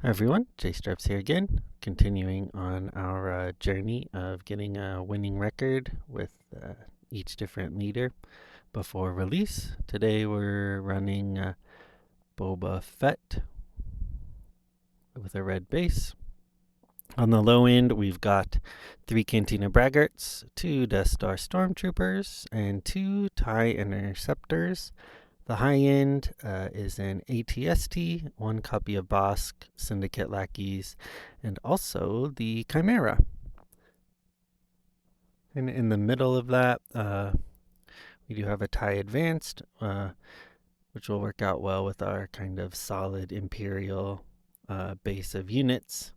Hi everyone, Jay Stripes here again, continuing on our journey of getting a winning record with each different leader before release. Today we're running Boba Fett with a red base. On the low end, we've got 3 Cantina Braggarts, 2 Death Star Stormtroopers, and 2 TIE Interceptors. The high end is an ATST, 1 copy of Bosk, Syndicate Lackeys, and also the Chimera. And in the middle of that, we do have a TIE Advanced, which will work out well with our kind of solid Imperial base of units,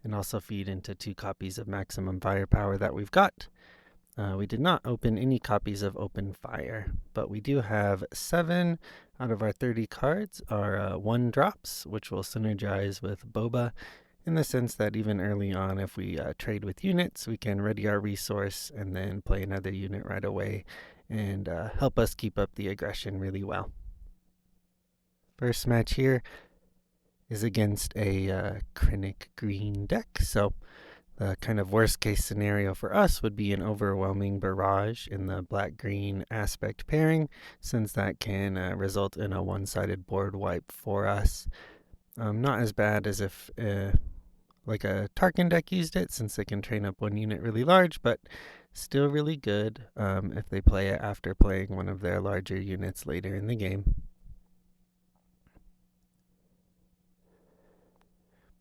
and also feed into 2 copies of Maximum Firepower that we've got. We did not open any copies of Open Fire, but we do have 7 out of our 30 cards are 1 drops, which will synergize with Boba in the sense that even early on, if we trade with units, we can ready our resource and then play another unit right away and help us keep up the aggression really well. First match here is against a Krennic green deck, so the kind of worst case scenario for us would be an overwhelming barrage in the black-green aspect pairing, since that can result in a one-sided board wipe for us. Not as bad as if like a Tarkin deck used it, since they can train up 1 unit really large, but still really good if they play it after playing one of their larger units later in the game.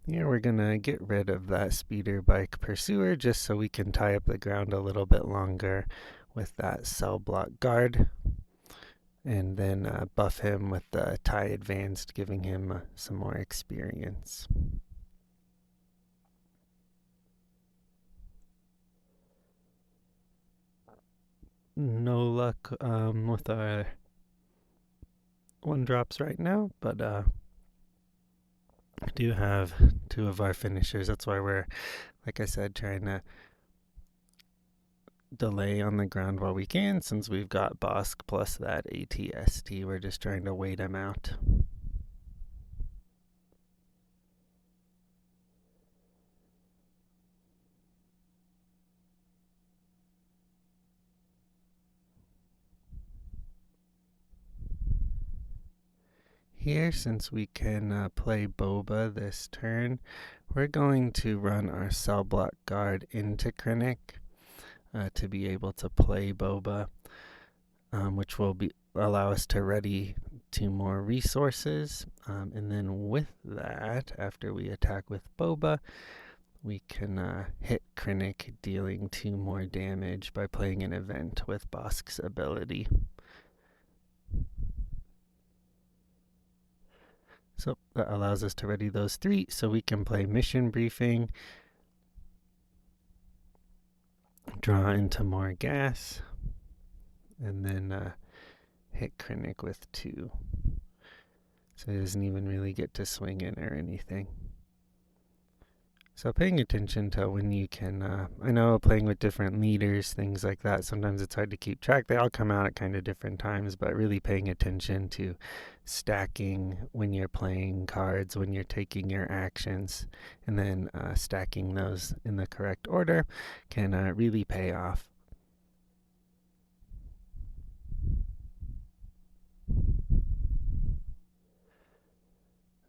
Here we're going to get rid of that speeder bike pursuer just so we can tie up the ground a little bit longer with that cell block guard. And then buff him with the TIE Advanced, giving him some more experience. No luck with our 1 drops right now, but we do have 2 of our finishers. That's why we're, like I said, trying to delay on the ground while we can, since we've got Bosk plus that ATST. We're just trying to wait him out. Here, since we can play Boba this turn, we're going to run our cell block guard into Krennic to be able to play Boba, which will allow us to ready 2 more resources. And then with that, after we attack with Boba, we can hit Krennic, dealing 2 more damage by playing an event with Bosk's ability. So that allows us to ready those 3, so we can play Mission Briefing, draw into more gas, and then hit Krennic with 2. So he doesn't even really get to swing in or anything. So paying attention to when you can, I know playing with different leaders, things like that, sometimes it's hard to keep track. They all come out at kind of different times, but really paying attention to stacking when you're playing cards, when you're taking your actions, and then stacking those in the correct order can really pay off.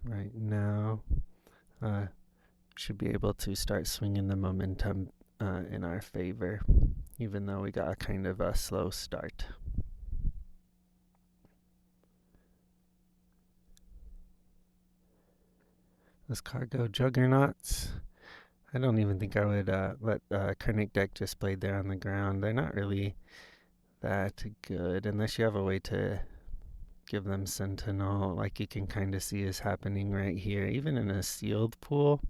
Right now, should be able to start swinging the momentum in our favor, even though we got a kind of a slow start. Those cargo juggernauts, I don't even think I would let Krennic deck just played there on the ground. They're not really that good unless you have a way to give them Sentinel, like you can kind of see is happening right here. Even in a sealed pool,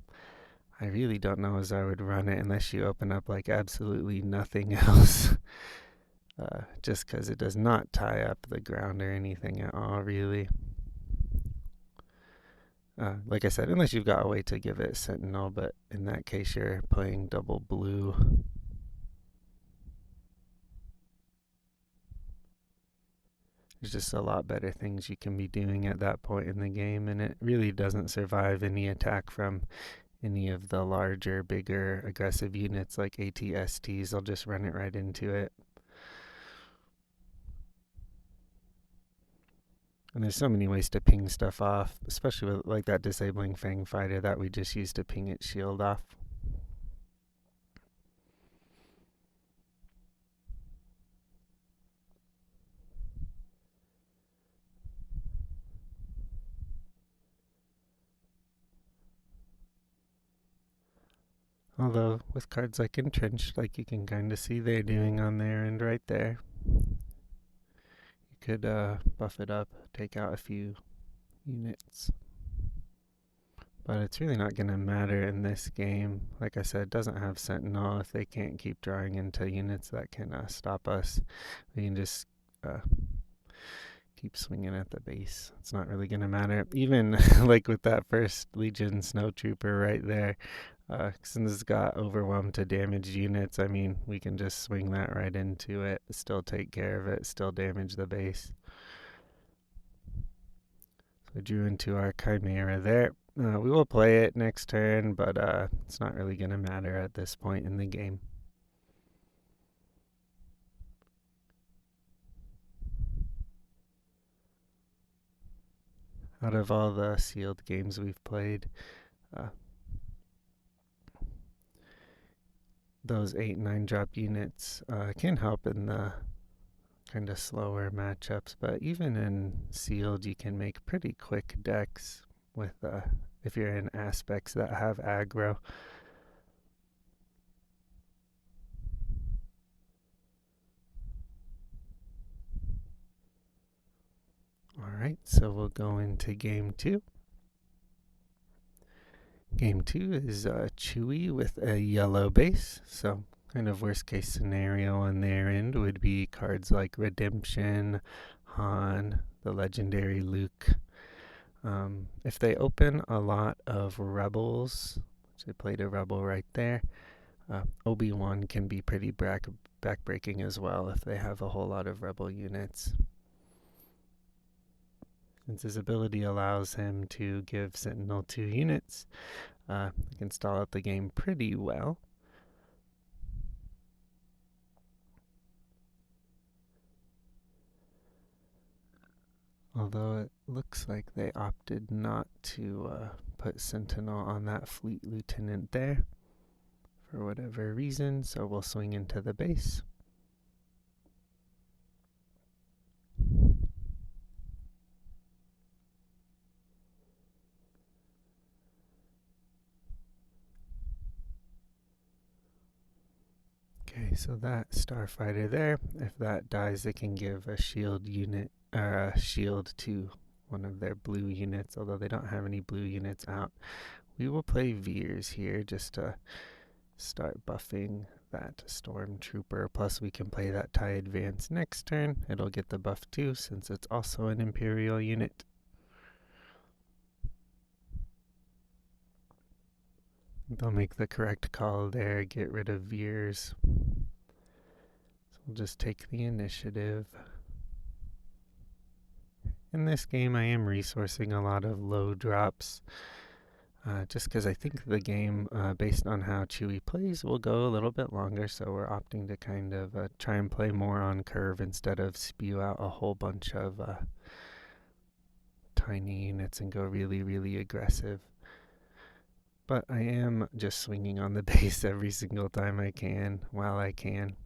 I really don't know as I would run it unless you open up like absolutely nothing else. Just because it does not tie up the ground or anything at all, really. Like I said, unless you've got a way to give it Sentinel, but in that case you're playing double blue. There's just a lot better things you can be doing at that point in the game, and it really doesn't survive any attack from any of the larger, bigger, aggressive units like ATSTs. They'll just run it right into it. And there's so many ways to ping stuff off, especially with like that disabling Fang fighter that we just used to ping its shield off. Although with cards like Entrenched, like you can kind of see they're doing on their end right there. You could buff it up, take out a few units. But it's really not going to matter in this game. Like I said, it doesn't have Sentinel. If they can't keep drawing into units that can stop us, we can just keep swinging at the base. It's not really going to matter. Even like with that first Legion Snowtrooper right there, since it's got overwhelmed to damaged units, I mean, we can just swing that right into it, still take care of it, still damage the base. So drew into our Chimera there. We will play it next turn, but it's not really going to matter at this point in the game. Out of all the sealed games we've played, those 8-9 drop units can help in the kind of slower matchups, but even in sealed you can make pretty quick decks with if you're in aspects that have aggro. Alright, so we'll go into game 2. Game 2 is Chewie with a yellow base, so kind of worst case scenario on their end would be cards like Redemption, Han, the legendary Luke. If they open a lot of Rebels, which they played a Rebel right there, Obi-Wan can be pretty backbreaking as well if they have a whole lot of Rebel units. Since his ability allows him to give Sentinel 2 units, he can stall out the game pretty well. Although it looks like they opted not to put Sentinel on that fleet lieutenant there for whatever reason, so we'll swing into the base. Okay, so that starfighter there, if that dies, it can give a shield unit or a shield to one of their blue units, although they don't have any blue units out. We will play Veers here just to start buffing that Stormtrooper. Plus, we can play that TIE Advance next turn. It'll get the buff too, since it's also an Imperial unit. They'll make the correct call there, get rid of Veers. So we'll just take the initiative. In this game, I am resourcing a lot of low drops, just because I think the game, based on how Chewie plays, will go a little bit longer, so we're opting to kind of try and play more on curve instead of spew out a whole bunch of tiny units and go really, really aggressive. But I am just swinging on the base every single time I can, while I can.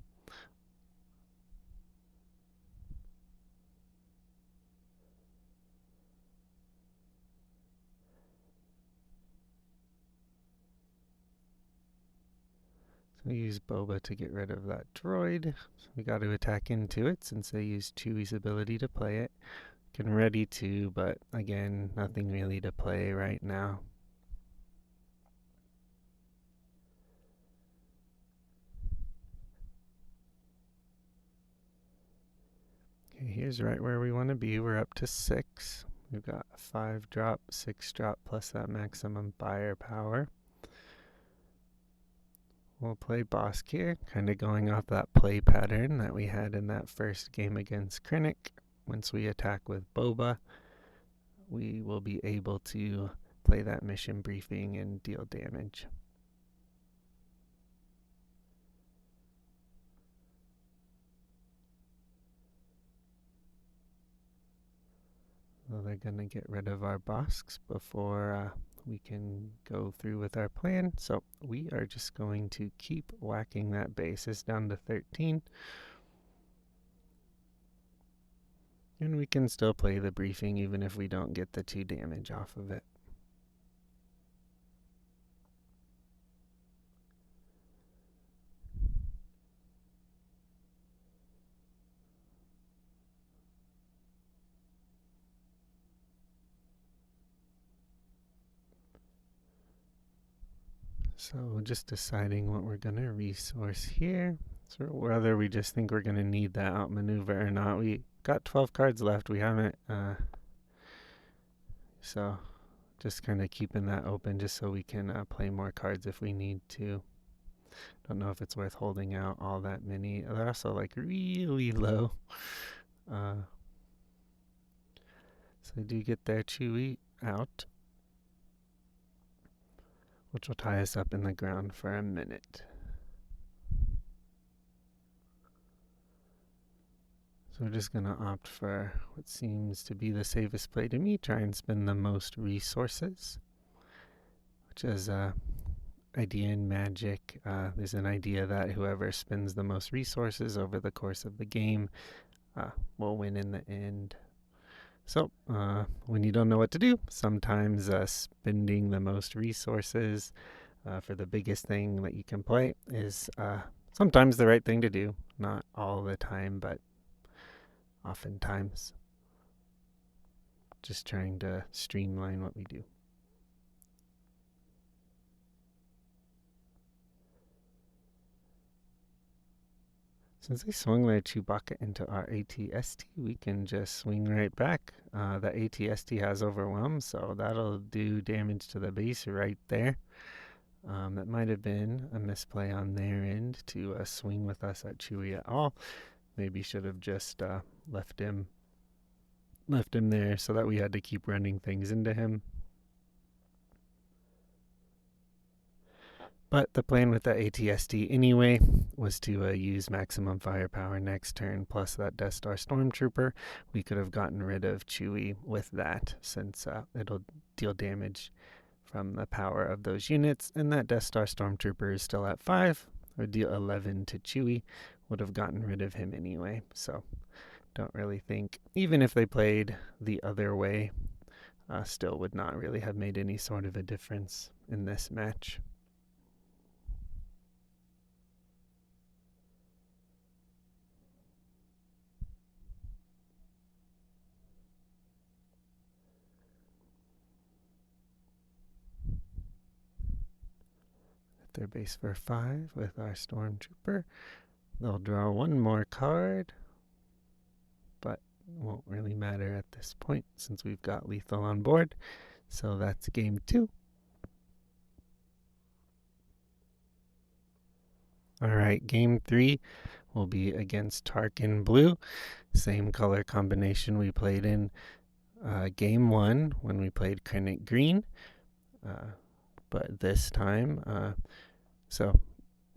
So we use Boba to get rid of that droid. So we got to attack into it since they use Chewie's ability to play it. Can ready to, but again, nothing really to play right now. Okay, here's right where we want to be. We're up to 6. We've got 5 drop, 6 drop, plus that maximum firepower. We'll play Boss here, kind of going off that play pattern that we had in that first game against Krennic. once we attack with Boba, we will be able to play that mission briefing and deal damage. So they're going to get rid of our Bosks before we can go through with our plan. So we are just going to keep whacking that basis down to 13. And we can still play the briefing even if we don't get the 2 damage off of it. So just deciding what we're going to resource here. So whether we just think we're going to need that outmaneuver or not. We got 12 cards left. We haven't... so just kind of keeping that open just so we can play more cards if we need to. Don't know if it's worth holding out all that many. They're also like really low. So I do get their Chewy out, which will tie us up in the ground for a minute. So we're just going to opt for what seems to be the safest play to me. Try and spend the most resources, which is idea in Magic. There's an idea that whoever spends the most resources over the course of the game will win in the end. So when you don't know what to do, sometimes spending the most resources for the biggest thing that you can play is sometimes the right thing to do. Not all the time, but oftentimes. Just trying to streamline what we do. Since they swung their Chewbacca into our ATST, we can just swing right back. The ATST has Overwhelm, so that'll do damage to the base right there. That might have been a misplay on their end to swing with us at Chewie at all. Maybe should have just left him there so that we had to keep running things into him. But the plan with the ATST anyway was to use maximum firepower next turn plus that Death Star Stormtrooper. We could have gotten rid of Chewie with that since it'll deal damage from the power of those units. And that Death Star Stormtrooper is still at 5, or deal 11 to Chewie. Would have gotten rid of him anyway. So don't really think, even if they played the other way, still would not really have made any sort of a difference in this match. Their base for 5 with our Stormtrooper. They'll draw one more card, but it won't really matter at this point since we've got lethal on board. So that's game 2. Alright, game 3 will be against Tarkin Blue. Same color combination we played in game 1 when we played Krennic Green. But this time, so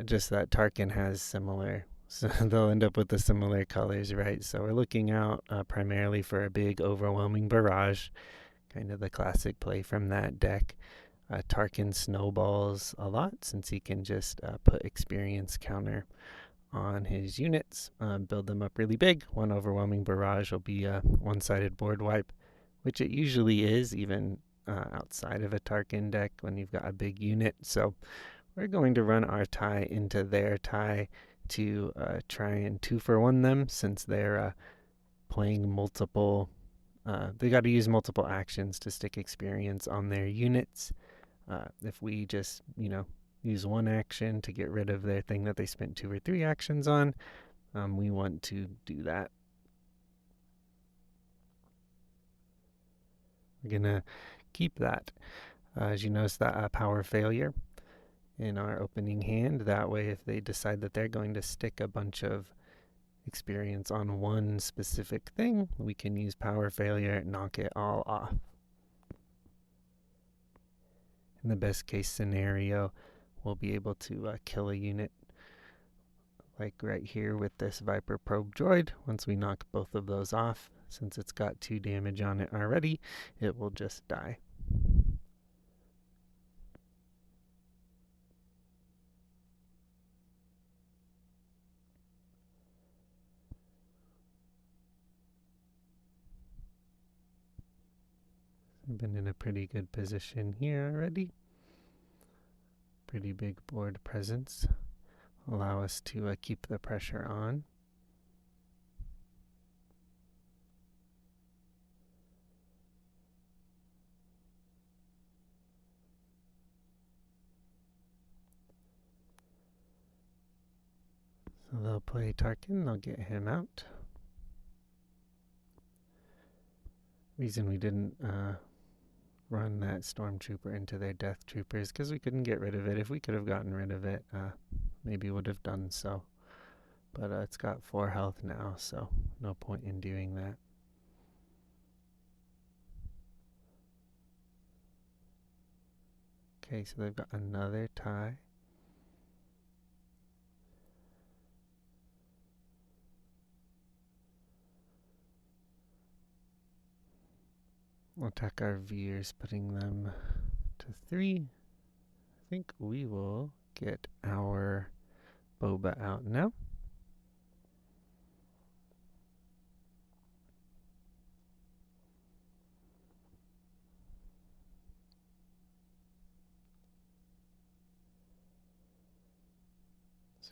just that Tarkin has similar, so they'll end up with the similar colors, right? So we're looking out primarily for a big overwhelming barrage, kind of the classic play from that deck. Tarkin snowballs a lot since he can just put experience counter on his units, build them up really big. One overwhelming barrage will be a one-sided board wipe, which it usually is, even outside of a Tarkin deck when you've got a big unit. So we're going to run our tie into their tie to try and 2-for-1 them since they're playing multiple. They got to use multiple actions to stick experience on their units. If we just, use one action to get rid of their thing that they spent 2 or 3 actions on, we want to do that. We're going to keep that. As you notice, that power failure in our opening hand. That way, if they decide that they're going to stick a bunch of experience on one specific thing, we can use power failure and knock it all off. In the best case scenario, we'll be able to kill a unit like right here with this Viper probe droid. Once we knock both of those off, since it's got 2 damage on it already, it will just die. I've been in a pretty good position here already. Pretty big board presence. Allow us to keep the pressure on. So they'll play Tarkin, they'll get him out. Reason we didn't run that stormtrooper into their death troopers because we couldn't get rid of it. If we could have gotten rid of it, maybe would have done so. But it's got 4 health now, so no point in doing that. Okay, so they've got another tie. We'll attack our Veers, putting them to 3. I think we will get our Boba out now.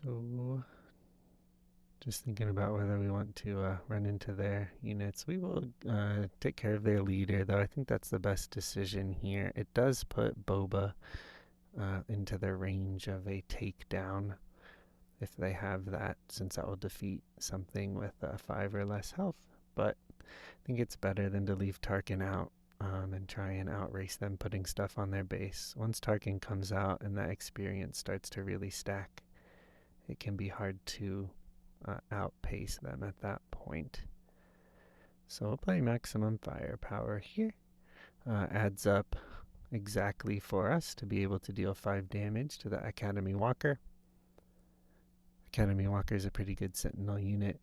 So, just thinking about whether we want to run into their units. We will take care of their leader, though. I think that's the best decision here. It does put Boba into the range of a takedown if they have that, since that will defeat something with 5 or less health. But I think it's better than to leave Tarkin out and try and outrace them putting stuff on their base. Once Tarkin comes out and that experience starts to really stack, it can be hard to outpace them at that point. So we'll play maximum firepower here. Adds up exactly for us to be able to deal 5 damage to the Academy Walker. Academy Walker is a pretty good Sentinel unit.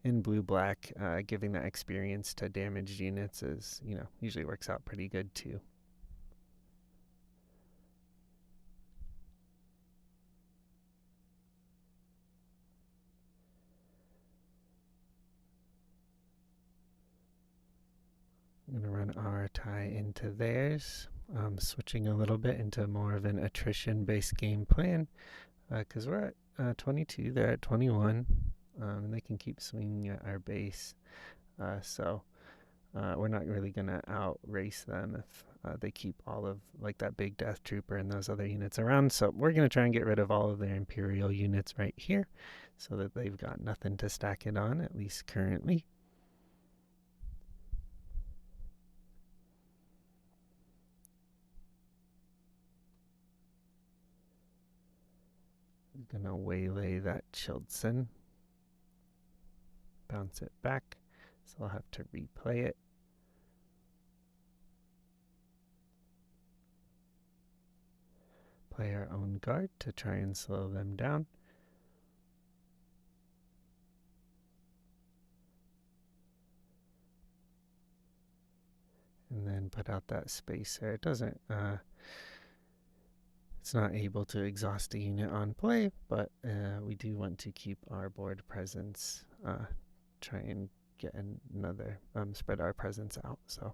In blue-black, giving that experience to damaged units is, usually works out pretty good too. I'm going to run our tie into theirs, switching a little bit into more of an attrition-based game plan, because we're at 22, they're at 21, and they can keep swinging at our base. So we're not really going to outrace them if they keep all of like that big death trooper and those other units around. So we're going to try and get rid of all of their Imperial units right here so that they've got nothing to stack it on, at least currently. I'm going to waylay that Childson. Bounce it back, so I'll have to replay it. Play our own guard to try and slow them down. And then put out that spacer. It doesn't, it's not able to exhaust a unit on play, but we do want to keep our board presence, try and get another, spread our presence out. So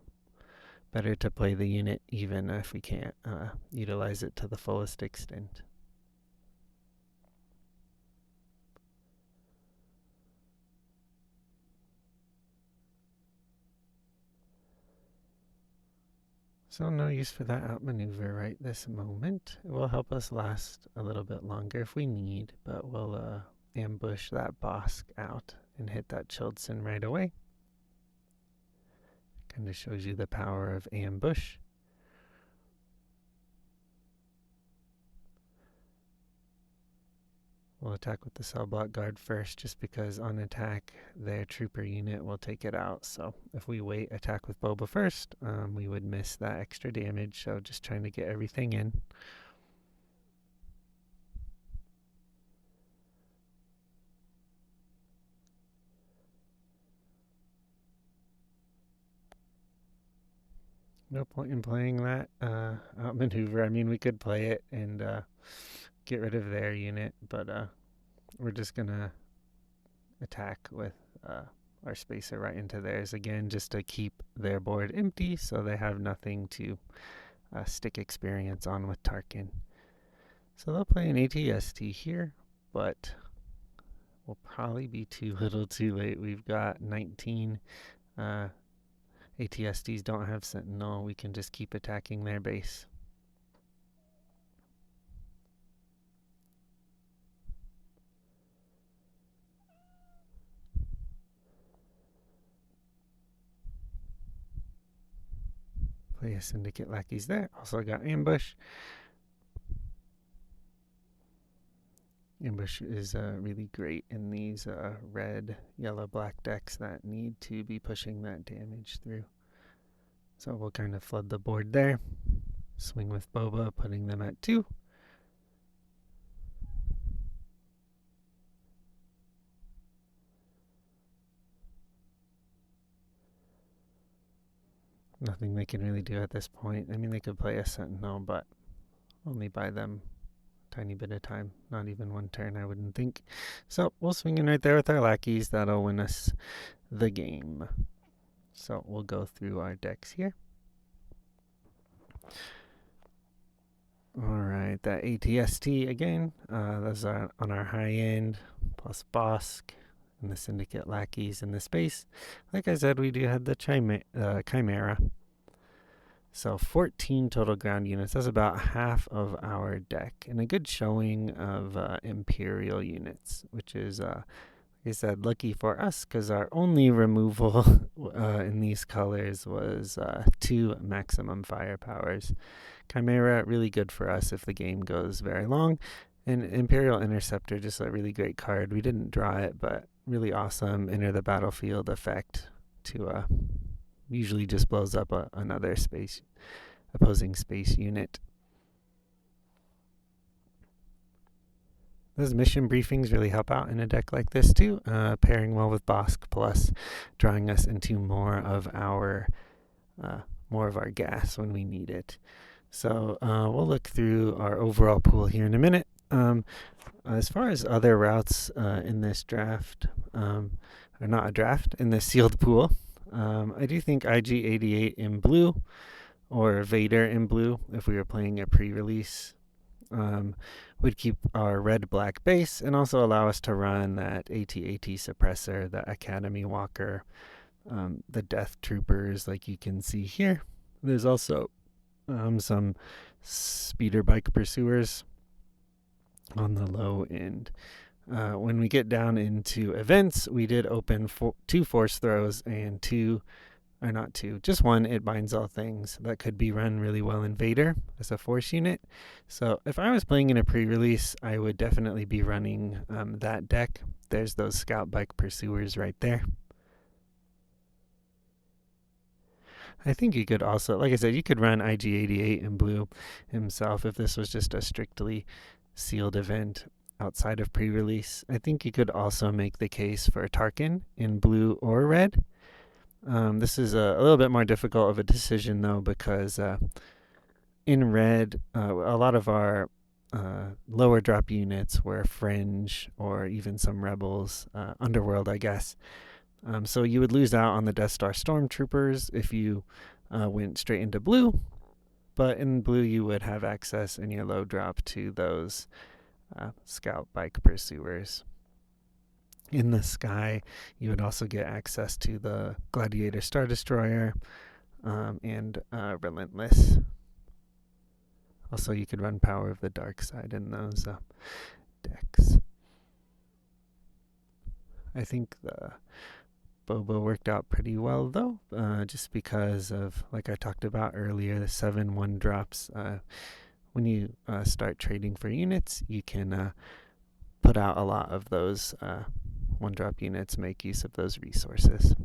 better to play the unit even if we can't utilize it to the fullest extent. So no use for that outmaneuver right this moment. It will help us last a little bit longer if we need, but we'll ambush that Bosk out and hit that Childson right away. Kind of shows you the power of ambush. We'll attack with the cell block guard first, just because on attack their trooper unit will take it out. So if we wait attack with Boba first, we would miss that extra damage. So just trying to get everything in. No point in playing that outmaneuver. I mean, we could play it and get rid of their unit, but we're just gonna attack with our spacer right into theirs again, just to keep their board empty so they have nothing to stick experience on with Tarkin. So they'll play an ATST here, but we'll probably be too little too late. We've got 19 ATSTs don't have Sentinel. We can just keep attacking their base. Play a Syndicate lackeys there. Also got Ambush. Ambush is really great in these red, yellow, black decks that need to be pushing that damage through. So we'll kind of flood the board there. Swing with Boba, putting them at 2. Nothing they can really do at this point. I mean, they could play a Sentinel, but only buy them a tiny bit of time. Not even one turn, I wouldn't think. So we'll swing in right there with our lackeys. That'll win us the game. So we'll go through our decks here. Alright, that ATST again. Those are on our high end, plus Bosk and the Syndicate lackeys in the space. Like I said, we do have the Chimera. So 14 total ground units. That's about half of our deck. And a good showing of Imperial units, which is, like I said, lucky for us because our only removal in these colors was 2 maximum firepowers. Chimera, really good for us if the game goes very long. And Imperial Interceptor, just a really great card. We didn't draw it, but really awesome enter the battlefield effect to usually just blows up another opposing space unit. Those mission briefings really help out in a deck like this too, pairing well with Bosk, plus drawing us into more of our gas when we need it. So we'll look through our overall pool here in a minute. As far as other routes in this draft, or not a draft, in this sealed pool, I do think IG-88 in blue or Vader in blue, if we were playing a pre-release, would keep our red-black base and also allow us to run that AT-AT suppressor, the Academy Walker, the Death Troopers like you can see here. There's also some speeder bike pursuers on the low end. When we get down into events, we did open 2 force throws and just 1 it binds all things that could be run really well in Vader as a force unit. So if I was playing in a pre-release, I would definitely be running that deck. There's those scout bike pursuers right there. I think you could also, like I said, you could run IG-88 in blue himself if this was just a strictly sealed event outside of pre-release. I think you could also make the case for Tarkin in blue or red. This is a little bit more difficult of a decision though, because in red, a lot of our lower drop units were Fringe or even some Rebels, Underworld, I guess. So you would lose out on the Death Star Stormtroopers if you went straight into blue, but in blue you would have access in your low drop to those scout bike pursuers. In the sky, you would also get access to the Gladiator Star Destroyer and Relentless. Also, you could run Power of the Dark Side in those decks. I think the Boba worked out pretty well though, just because of, like I talked about earlier, the 7/1 drops. When you start trading for units, you can put out a lot of those one drop units, make use of those resources.